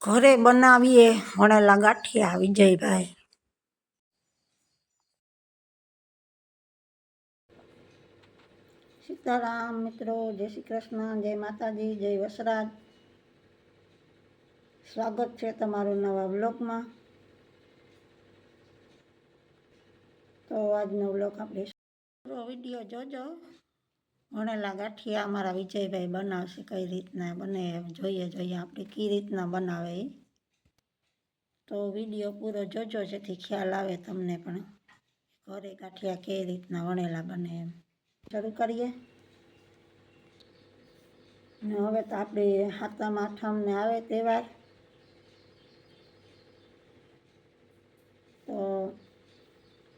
ઘરે બનાવીએ વણેલા ગાંઠિયા વિજયભાઈ. સીતારામ મિત્રો, જય શ્રી કૃષ્ણ, જય માતાજી, જય વસરાજ. સ્વાગત છે તમારું નવા વ્લોગમાં. તો આજનો વ્લોગ આપણે વિડીયો જોજો. વણેલા ગાંઠિયા અમારા વિજયભાઈ બનાવશે, કઈ રીતના બને જોઈએ આપણે કઈ રીતના બનાવે એ. તો વિડીયો પૂરો જોજો જેથી ખ્યાલ આવે તમને પણ ઘરે ગાંઠિયા કઈ રીતના વણેલા બને એમ. શરૂ કરીએ. ને હવે તો આપણે સાતમ આઠમને આવે તહેવાર, તો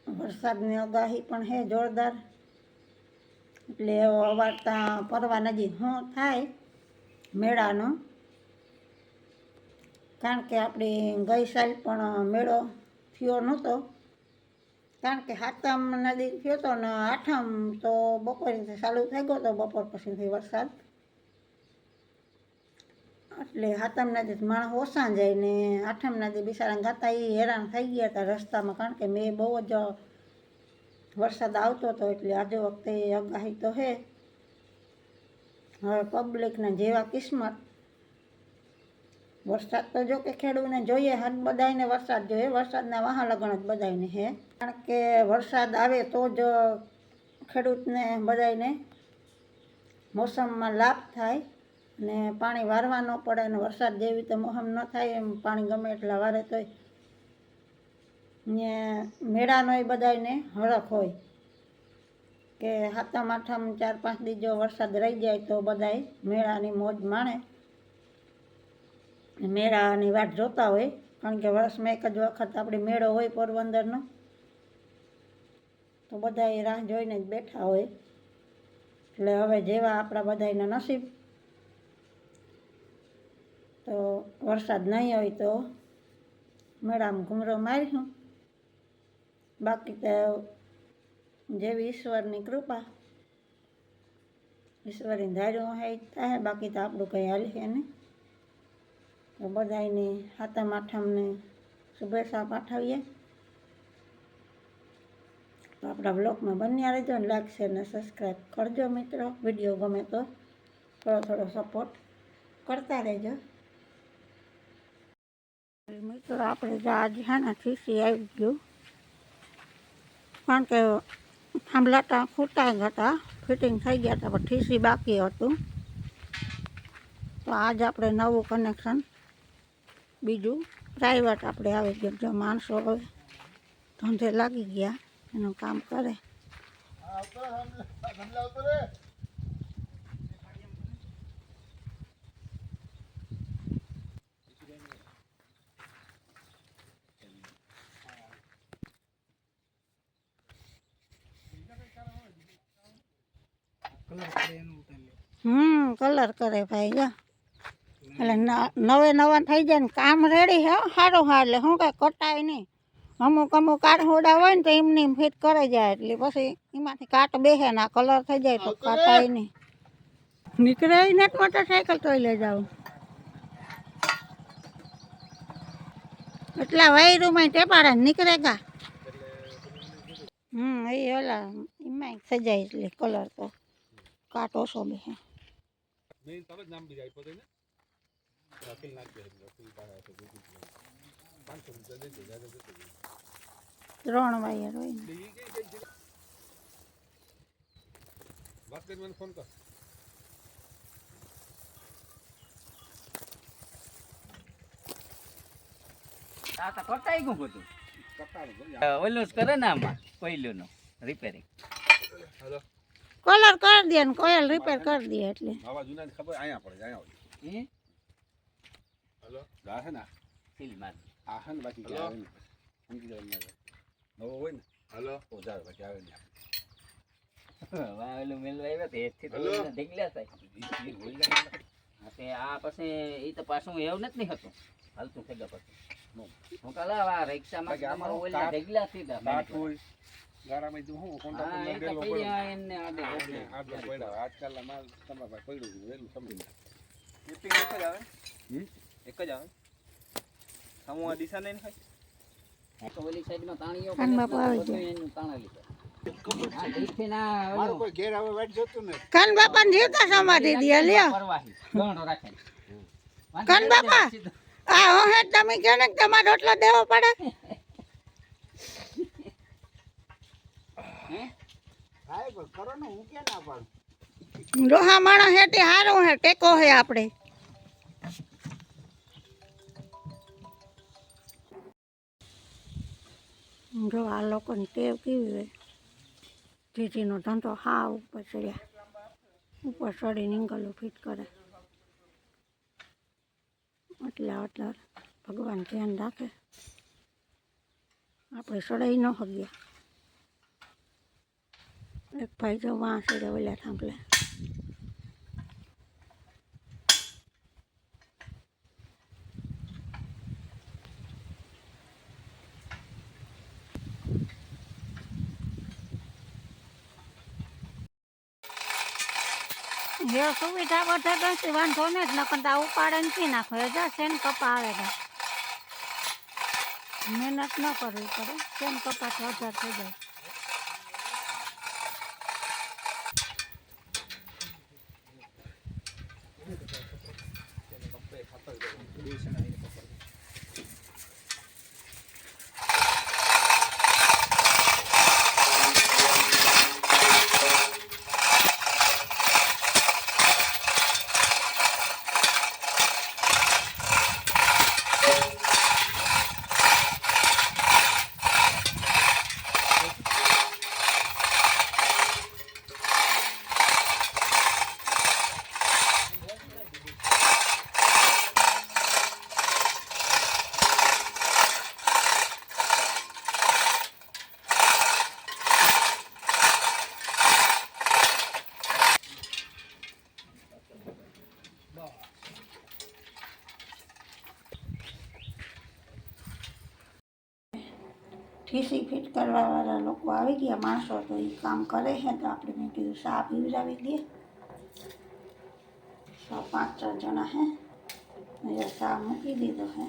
વરસાદની આગાહી પણ છે જોરદાર. એટલે અવારતા પરવા નજીક શું થાય મેળાનો, કારણ કે આપણે ગઈ સાલ પણ મેળો થયો નહોતો, કારણ કે સાતમ નદી થયો હતો ને આઠમ તો બપોરથી ચાલુ થઈ ગયો હતો, બપોર પછીથી વરસાદ. એટલે સાતમ નદી માણસ ઓછા જાય ને આઠમ નદી બિચારા ગાતા એ હેરાન થઈ ગયા હતા રસ્તામાં, કારણ કે મેં બહુ જ વરસાદ આવતો હતો. એટલે આજે વખતે આગાહી તો છે. હવે પબ્લિકને જેવા કિસ્મત. વરસાદ તો જો કે ખેડૂતને જોઈએ, હદ બધાને વરસાદ જોઈએ, વરસાદના વાહ લગણ જ બધાને છે, કારણ કે વરસાદ આવે તો જ ખેડૂતને બધાને મોસમમાં લાભ થાય ને પાણી વારવા ન પડે. અને વરસાદ જેવી તો મોસમ ન થાય એમ પાણી ગમે એટલા વારે તોય ને મેળાનો એ બધાને હરખ હોય કે સાતમ આઠમ 4-5 દી જો વરસાદ રહી જાય તો બધાય મેળાની મોજ માણે, મેળાની વાટ જોતા હોય. કારણ કે વર્ષમાં એક જ વખત આપણે મેળો હોય પોરબંદરનો, તો બધા એ રાહ જોઈને જ બેઠા હોય. એટલે હવે જેવા આપણા બધાના નસીબ. તો વરસાદ નહીં હોય તો મેળામાં ઘૂમરો મારીશું, બાકી તો જેવી ઈશ્વરની કૃપા, ઈશ્વરની ધાર્યું હોય થાય, બાકી તો આપણું કંઈ હાલશે નહીં. તો બધાને સાતમ આઠમને શુભેચ્છા પાઠવીએ. તો આપણા બ્લોગમાં બન્યા રહેજો ને લાઈક શેર ને સબસ્ક્રાઈબ કરજો મિત્રો. વિડીયો ગમે તો થોડો સપોર્ટ કરતા રહેજો મિત્રો. આપણે તો આજે હાના ઠીસી આવી ગયું, કારણ કે થાંભલાટા ખૂટાઈ ગયા હતા, ફિટિંગ થઈ ગયા હતા, પણ ઠીસી બાકી હતું. તો આજ આપણે નવું કનેક્શન બીજું પ્રાઇવેટ આપણે આવી ગયું. જો માણસો હવે ધંધે લાગી ગયા, એનું કામ કરે. કલર કરે ભાઈ. જા એટલે નવા થઈ જાય ને કામ રેડી હે સારું. હા, એટલે શું કાંઈ કટાય નહીં. અમુક કાઠહોડા હોય ને તો એમની ફિટ કરે જાય, એટલે પછી એમાંથી કાટ બેસે ને કલર થઈ જાય તો કાટાય નહીં. નીકળે ને મોટરસાઇકલ તો લઈ જાવ. એટલા વાયરુમાં ટેપાડા નીકળે ગા. એ ઓલા એમાં થઈ જાય એટલે કલર તો કાટ ઓછો બેસે. ત્રણ વાયર હોય ને. ફોન કર. કટાઈ ગયું બધું. ઓલું કરે ને આમાં કોયલું નું રિપેરિંગ. કલર કરી દે ને કોયલ રિપેર કરી દે એટલે આવા જૂના ખબર અહીંયા પડે અહીંયા હોય. હેલો ગા છે ને સીલ માર આ છે ને બાકી કે આવે ને સમજી જાય નવો હોય ને. હેલો ઓજાર બાકી આવે ને. વાહ ઓલું મેલવા આવ્યો તો એથી તો ઢીગલા થાય. તે આ પછી એ તો પાછું એવું નથી હતું હાલતું થઈ ગયા પછી હું કાલા આ રિક્ષામાં અમારો ઓલા ઢીગલા સીધા કાટ હોય ગારામાં જો હું કોન્ટ્રાક્ટર ને ડેલો પડ્યો એને આડે પડ્યા. આજકાલ માલ તમારા પાસે પડ્યું વેલું સમજી લે. ટીપિંગ એક જ આવે. એક જ આવે. સમૂહ દિશા નહીં ખાય આ તો ઓલી સાઈડમાં તાણીઓ કાન બાપુ આવી બધું એનું તાણા લીધા. આ દીઠી ના મારું કોઈ ઘેર હવે વાટ જોતું નથી. કાન બાપા ને જીવતા સમાધિ દે લ્યો પરવાહી ગણ રાખે. કાન બાપા આ હે તમે કહો ને કે તમારે રોટલો દેવો પડે હા પણ કરો ને હું ક્યાં ના પાડું. લોહા માણસ હેઠી હારું હે ટેકો હે આપણે જો આ લોકોની ટેવ કેવી હોય જીજીનો ધંધો હા ઉપર ચડ્યા ઉપર ચડીને ઇંગલો ફિટ કરે એટલે ભગવાન ધ્યાન રાખે આપણે ચડાઈ ન શકીએ એક ભાઈ જો વાં ચડે ઓલા થાંભલે જે સુવિધા બધે ગઈ વાંધો ને જ નકર આ ઉપાડે નથી નાખો એ જા સેન કપા આવે છે મહેનત ન કરવી પડે સેન કપા તો 1000 થઈ જાય ઠીસી ફિટ કરવાવાળા લોકો આવી ગયા માણસો તો એ કામ કરે છે તો આપણે મેં કીધું ચા પીવડાવી દઈએ 5-6 જણા હે એટલે ચા મૂકી દીધો હે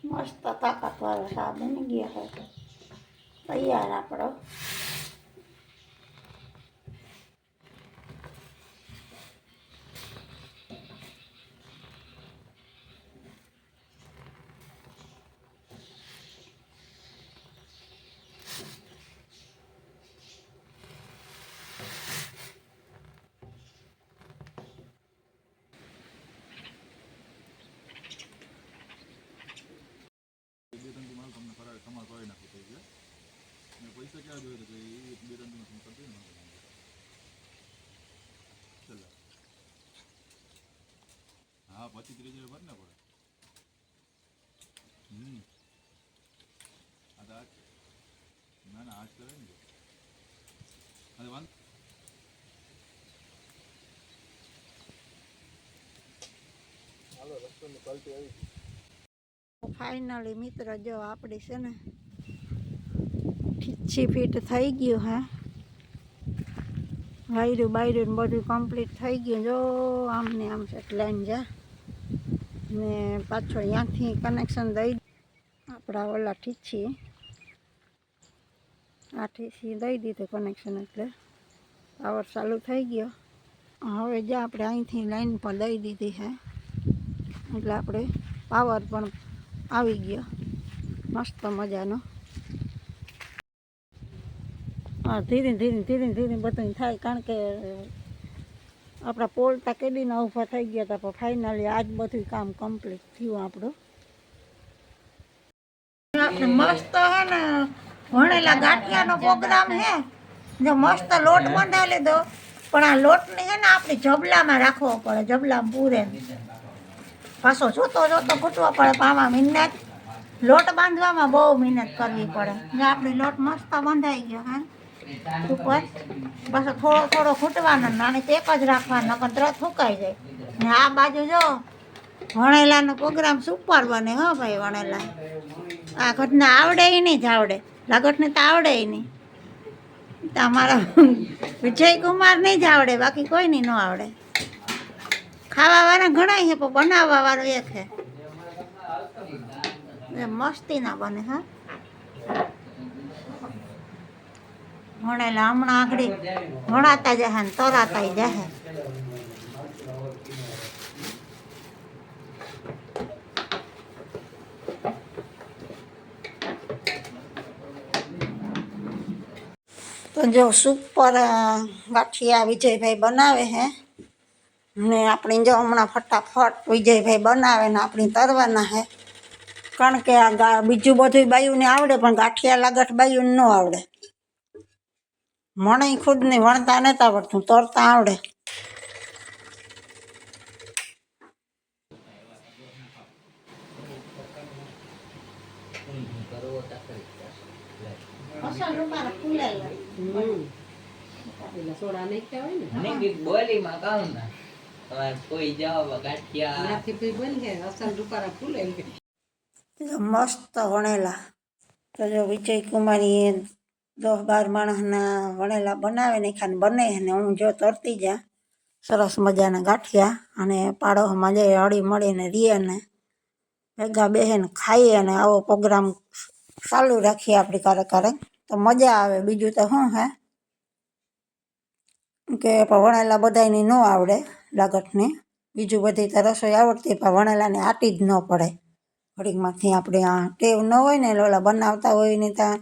મસ્ત તાકાતવાળો ચા બની ગયા છે તૈયાર આપણો પૈસા ક્યાં જોઈએ કે એ 2 રન તમે કરી દે ને હા પછી 30,000 ભર ને પડે આ તો આજ ના આજ કરે ને અરે વાંધ ફાઇનલી મિત્ર જો આપણી છે ને 6 ફીટ થઈ ગયું હે વાયરું બાયરું બધું કમ્પ્લીટ થઈ ગયું જો આમ ને આમ છે લાઈન જા ને પાછળ ત્યાંથી કનેક્શન દઈ આપણા ઓલા ઠીચી આ ઠીચી દઈ દીધું કનેક્શન એટલે પાવર ચાલુ થઈ ગયો હવે જે આપણે અહીંથી લાઈન પણ દઈ દીધી છે એટલે આપણે પાવર પણ આવી ગયો મસ્ત મજાનો હા ધીરે ધીરે ધીરે ધીરે બધું થાય કારણ કે આપણા પોલતા કેદીના ઊભા થઈ ગયા હતા પણ ફાઇનલી આજ બધું કામ કમ્પ્લીટ થયું આપણું આપણે મસ્ત હે ને ભણેલા ગાંઠિયાનો પ્રોગ્રામ હે જો મસ્ત લોટ બાંધાવી લીધો પણ આ લોટને હે ને આપણે જબલામાં રાખવો પડે જબલામાં પૂરે પાછો જોતો જોતો ઘૂંટવો પડે પામાં મહેનત લોટ બાંધવામાં બહુ મહેનત કરવી પડે ને આપણે લોટ મસ્ત બંધાઈ ગયો હે ઉપર પાછો થોડો થોડો ખૂટવાનો નાની એક જ રાખવાનો નકર તરત ફૂંકાઈ જાય ને આ બાજુ જો વણેલાનો પ્રોગ્રામ સુપર બને હો ભાઈ વણેલા આ ઘટના આવડે નહીં જ આવડે લાગટને તો આવડે નહીં તમારા વિજયકુમાર નહીં જ આવડે, બાકી કોઈ નહીં ન આવડે. ખાવાવાળા ઘણા છે પણ બનાવવા વાળો એક છે. મસ્તી ના બને હા. ભણેલા હમણાં આગળ ભણાતા જશે ને તરાતા જશે. તો જો સુપર ગાંઠિયા વિજયભાઈ બનાવે છે ને આપણે જો હમણાં ફટાફટ વિજયભાઈ બનાવે ને આપણે તરવાના છે. કારણ કે આ બીજું બધું બાયુને આવડે પણ ગાંઠિયા લાગઠ બાયુને ન આવડે. મને ખુદ નહીં વણતા નથી આવડતું, તરતા આવડે. બોલીમાં કહું ને કોઈ જાઓ ગાંઠિયા મસ્ત વણેલા. તો જો વિજયકુમારી 10-12 માણસના વણેલા બનાવે ને ખાને બને ને હું જો તરતી જા સરસ મજાના ગાંઠિયા અને પાડોશમાં જઈ હળી મળીને રીએ ને ભેગા બેસે ને ખાઈએ અને આવો પ્રોગ્રામ ચાલુ રાખીએ આપણે ક્યારેક તો મજા આવે. બીજું તો શું હે કે વણેલા બધાયની ન આવડે લાગટની, બીજું બધી તો રસોઈ આવડતી પણ વણેલાને આટી જ ન પડે. ઘડીકમાંથી આપણે આ ટેવ ન હોય ને ઓલા બનાવતા હોય ને ત્યાં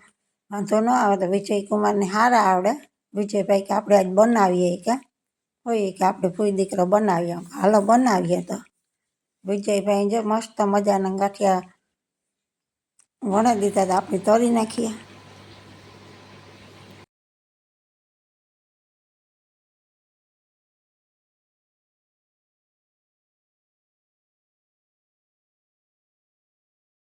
વાંધો ન આવે. તો વિજયકુમારને સારા આવડે. વિજયભાઈ કે આપણે આજ બનાવીએ કે હોય કે આપણે ફૂઈ દીકરો બનાવીએ, હાલો બનાવીએ. તો વિજયભાઈ જો મસ્ત મજાના ગાંઠિયા વણી દીધા તો આપણે તરી નાખીએ.